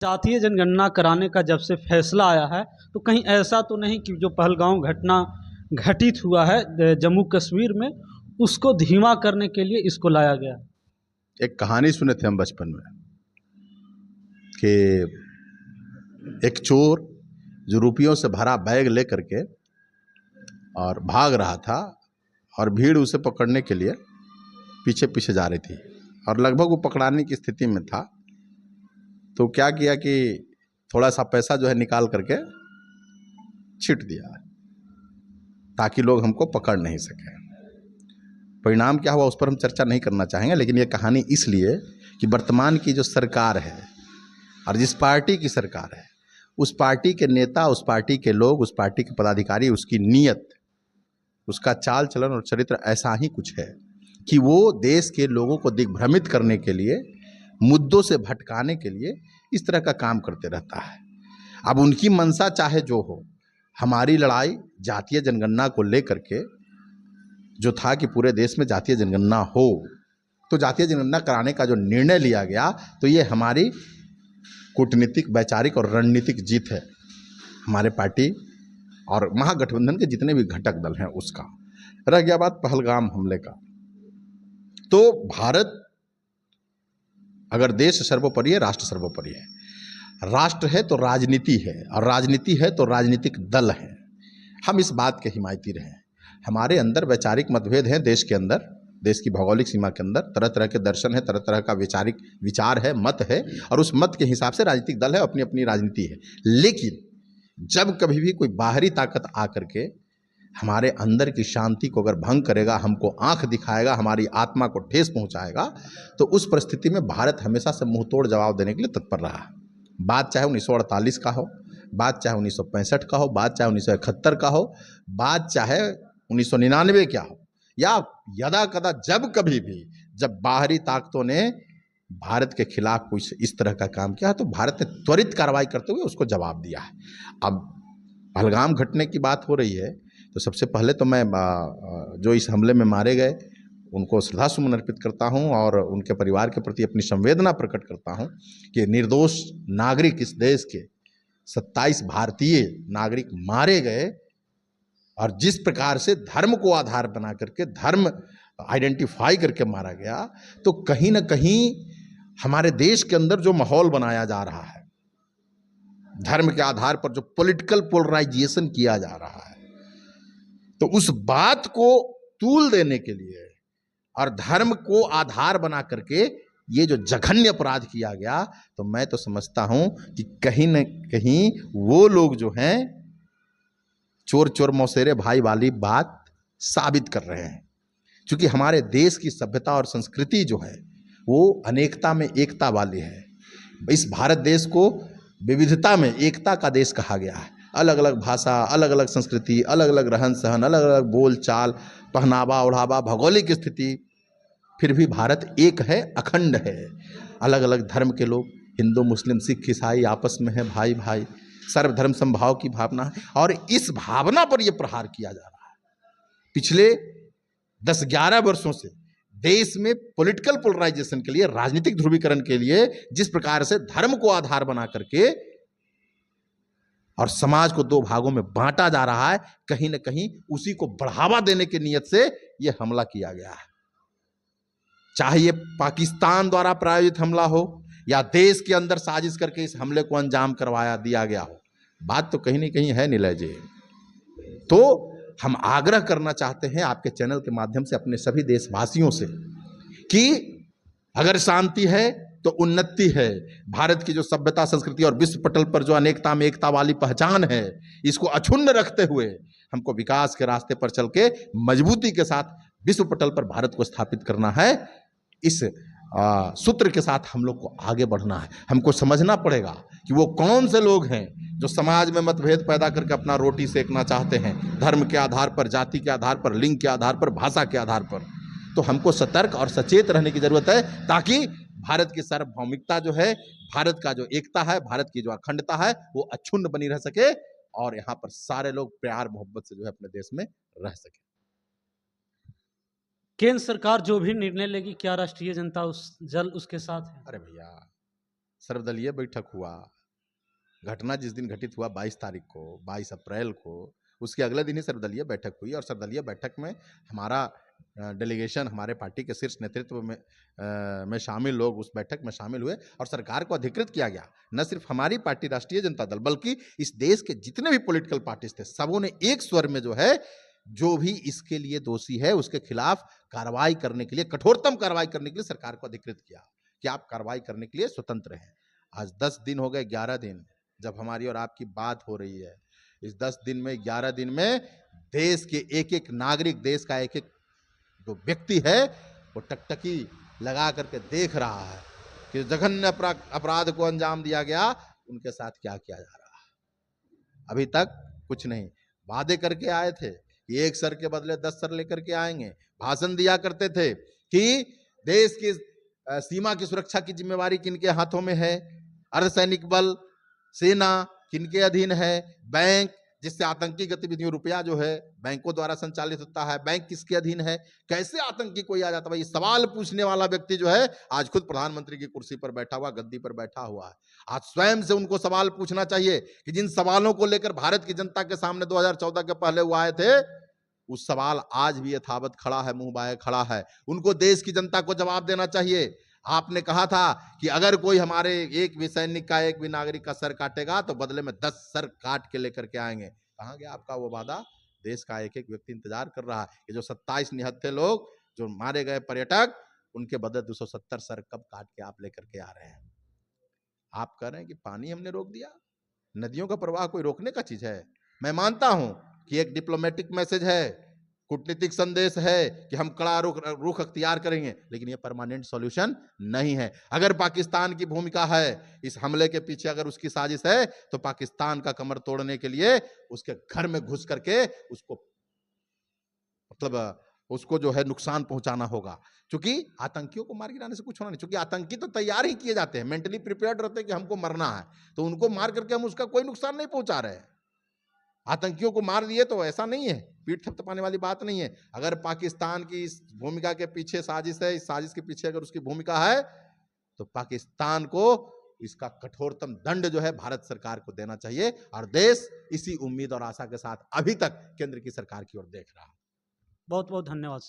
जातीय जनगणना कराने का जब से फैसला आया है तो कहीं ऐसा तो नहीं कि जो पहलगांव घटना घटित हुआ है जम्मू कश्मीर में उसको धीमा करने के लिए इसको लाया गया। एक कहानी सुने थे हम बचपन में कि एक चोर जो रुपयों से भरा बैग लेकर के और भाग रहा था और भीड़ उसे पकड़ने के लिए पीछे पीछे जा रही थी और लगभग वो पकड़ाने की स्थिति में था। तो क्या किया कि थोड़ा सा पैसा जो है निकाल करके छिट दिया ताकि लोग हमको पकड़ नहीं सके। परिणाम क्या हुआ उस पर हम चर्चा नहीं करना चाहेंगे, लेकिन ये कहानी इसलिए कि वर्तमान की जो सरकार है और जिस पार्टी की सरकार है उस पार्टी के नेता, उस पार्टी के लोग, उस पार्टी के पदाधिकारी, उसकी नीयत, उसका चाल चलन और चरित्र ऐसा ही कुछ है कि वो देश के लोगों को दिग्भ्रमित करने के लिए, मुद्दों से भटकाने के लिए इस तरह का काम करते रहता है। अब उनकी मंशा चाहे जो हो, हमारी लड़ाई जातीय जनगणना को लेकर के जो था कि पूरे देश में जातीय जनगणना हो, तो जातीय जनगणना कराने का जो निर्णय लिया गया तो ये हमारी कूटनीतिक, वैचारिक और रणनीतिक जीत है हमारे पार्टी और महागठबंधन के जितने भी घटक दल हैं उसका। रह गया बात पहलगाम हमले का, तो भारत अगर देश सर्वोपरि है, राष्ट्र सर्वोपरि है। राष्ट्र है तो राजनीति है और राजनीति है तो राजनीतिक दल है। हम इस बात के हिमायती रहे। हमारे अंदर वैचारिक मतभेद हैं, देश के अंदर, देश की भौगोलिक सीमा के अंदर तरह तरह के दर्शन है, तरह तरह का वैचारिक विचार है, मत है, और उस मत के हिसाब से राजनीतिक दल है, अपनी अपनी राजनीति है। लेकिन जब कभी भी कोई बाहरी ताकत आकर के हमारे अंदर की शांति को अगर भंग करेगा, हमको आंख दिखाएगा, हमारी आत्मा को ठेस पहुंचाएगा, तो उस परिस्थिति में भारत हमेशा से मुंह तोड़ जवाब देने के लिए तत्पर रहा। बात चाहे 1948 का हो, बात चाहे 1965 का हो, बात चाहे 1971 का हो, बात चाहे 1999 क्या हो, या यदा कदा जब कभी भी जब बाहरी ताकतों ने भारत के खिलाफ कुछ इस तरह का काम किया तो भारत ने त्वरित कार्रवाई करते हुए उसको जवाब दिया है। अब पहलगाम घटने की बात हो रही है तो सबसे पहले तो मैं जो इस हमले में मारे गए उनको श्रद्धासुमन अर्पित करता हूं और उनके परिवार के प्रति अपनी संवेदना प्रकट करता हूं कि निर्दोष नागरिक, इस देश के 27 भारतीय नागरिक मारे गए और जिस प्रकार से धर्म को आधार बना करके, धर्म आइडेंटिफाई करके मारा गया, तो कहीं ना कहीं हमारे देश के अंदर जो माहौल बनाया जा रहा है, धर्म के आधार पर जो पॉलिटिकल पोलराइजेशन किया जा रहा है, तो उस बात को तूल देने के लिए और धर्म को आधार बना करके ये जो जघन्य अपराध किया गया, तो मैं तो समझता हूं कि कहीं न कहीं वो लोग जो हैं चोर चोर मौसेरे भाई वाली बात साबित कर रहे हैं। क्योंकि हमारे देश की सभ्यता और संस्कृति जो है वो अनेकता में एकता वाली है। इस भारत देश को विविधता में एकता का देश कहा गया है। अलग अलग भाषा, अलग अलग संस्कृति, अलग अलग रहन सहन, अलग अलग बोल चाल, पहनावा ओढ़ावा, भौगोलिक स्थिति, फिर भी भारत एक है, अखंड है। अलग अलग धर्म के लोग, हिंदू, मुस्लिम, सिख, ईसाई आपस में है भाई भाई, सर्वधर्म समभाव की भावना है और इस भावना पर यह प्रहार किया जा रहा है। पिछले 10-11 वर्षों से देश में पॉलिटिकल पोलराइजेशन के लिए, राजनीतिक ध्रुवीकरण के लिए जिस प्रकार से धर्म को आधार बना करके और समाज को दो भागों में बांटा जा रहा है, कहीं ना कहीं उसी को बढ़ावा देने की नीयत से यह हमला किया गया है। चाहे ये पाकिस्तान द्वारा प्रायोजित हमला हो या देश के अंदर साजिश करके इस हमले को अंजाम करवाया दिया गया हो, बात तो कहीं ना कहीं है नीलय जी। तो हम आग्रह करना चाहते हैं आपके चैनल के माध्यम से अपने सभी देशवासियों से कि अगर शांति है तो उन्नति है। भारत की जो सभ्यता, संस्कृति और विश्व पटल पर जो अनेकता में एकता वाली पहचान है, इसको अक्षुण्ण रखते हुए हमको विकास के रास्ते पर चल के मजबूती के साथ विश्व पटल पर भारत को स्थापित करना है। इस सूत्र के साथ हम लोग को आगे बढ़ना है। हमको समझना पड़ेगा कि वो कौन से लोग हैं जो समाज में मतभेद पैदा करके अपना रोटी सेकना चाहते हैं, धर्म के आधार पर, जाति के आधार पर, लिंग के आधार पर, भाषा के आधार पर। तो हमको सतर्क और सचेत रहने की जरूरत है ताकि भारत की सार्वभौमिकता जो है, भारत का जो एकता है, भारत की जो अखंडता है, वो अक्षुण्ण बनी रह सके और यहाँ पर सारे लोग प्यार मोहब्बत से जो है अपने देश में रह सके। केंद्र सरकार जो भी निर्णय लेगी, क्या राष्ट्रीय जनता जल उसके साथ है? अरे भैया, सर्वदलीय बैठक हुआ। घटना जिस दिन घटित हुआ 22 तारीख को, 22 अप्रैल को, उसके अगले दिन ही सर्वदलीय बैठक हुई और सर्वदलीय बैठक में हमारा डेलीगेशन, हमारे पार्टी के शीर्ष नेतृत्व में शामिल लोग उस बैठक में शामिल हुए और सरकार को अधिकृत किया गया। न सिर्फ हमारी पार्टी राष्ट्रीय जनता दल, बल्कि इस देश के जितने भी पॉलिटिकल पार्टीज थे, सबों ने एक स्वर में जो है, जो भी इसके लिए दोषी है उसके खिलाफ कार्रवाई करने के लिए, कठोरतम कार्रवाई करने के लिए सरकार को अधिकृत किया कि आप कार्रवाई करने के लिए स्वतंत्र हैं। आज 10 दिन हो गए, 11 दिन जब हमारी और आपकी बात हो रही है। इस 10 दिन में, 11 दिन में देश के एक एक नागरिक, देश का एक एक जो व्यक्ति है, वो टकटकी लगा करके देख रहा है कि जघन्य अपराध को अंजाम दिया गया, उनके साथ क्या किया जा रहा है। अभी तक कुछ नहीं। वादे करके आए थे कि 1 सर के बदले 10 सर लेकर के आएंगे। भाषण दिया करते थे कि देश की सीमा की सुरक्षा की जिम्मेवारी किनके हाथों में है, अर्धसैनिक बल, सेना किनके अधीन है, बैंक जिससे आतंकी गतिविधियों, रुपया जो है बैंकों द्वारा संचालित होता है, बैंक किसके अधीन है, कैसे आतंकी कोई आ जाता है। ये सवाल पूछने वाला व्यक्ति जो है आज खुद प्रधानमंत्री की कुर्सी पर बैठा हुआ, गद्दी पर बैठा हुआ है। आज स्वयं से उनको सवाल पूछना चाहिए कि जिन सवालों को लेकर भारत की जनता के सामने 2014 के पहले वो आए थे, उस सवाल आज भी यथावत खड़ा है, मुंह बाए खड़ा है। उनको देश की जनता को जवाब देना चाहिए। आपने कहा था कि अगर कोई हमारे एक भी सैनिक का, एक भी नागरिक का सर काटेगा तो बदले में 10 सर काट के लेकर के आएंगे। कहां गया आपका वो वादा? देश का एक एक व्यक्ति इंतजार कर रहा है कि जो 27 निहत्थे लोग जो मारे गए पर्यटक, उनके बदले 270 सर कब काट के आप लेकर के आ रहे हैं। आप कह रहे हैं कि पानी हमने रोक दिया। नदियों का प्रवाह कोई रोकने का चीज है? मैं मानता हूं कि एक डिप्लोमेटिक मैसेज है, कूटनीतिक संदेश है कि हम कड़ा रुख अख्तियार करेंगे, लेकिन यह परमानेंट सॉल्यूशन नहीं है। अगर पाकिस्तान की भूमिका है इस हमले के पीछे, अगर उसकी साजिश है, तो पाकिस्तान का कमर तोड़ने के लिए उसके घर में घुस करके उसको उसको जो है नुकसान पहुंचाना होगा। क्योंकि आतंकियों को मार गिराने से कुछ होना नहीं, क्योंकि आतंकी तो तैयार ही किए जाते हैं, मेंटली प्रिपेयर्ड रहते हैं कि हमको मरना है, तो उनको मार करके हम उसका कोई नुकसान नहीं पहुंचा रहे हैं। आतंकियों को मार दिए तो ऐसा नहीं है, पीठ थपथपाने वाली बात नहीं है। अगर पाकिस्तान की इस भूमिका के पीछे साजिश है, इस साजिश के पीछे अगर उसकी भूमिका है, तो पाकिस्तान को इसका कठोरतम दंड जो है भारत सरकार को देना चाहिए। और देश इसी उम्मीद और आशा के साथ अभी तक केंद्र की सरकार की ओर देख रहा है। बहुत बहुत धन्यवाद।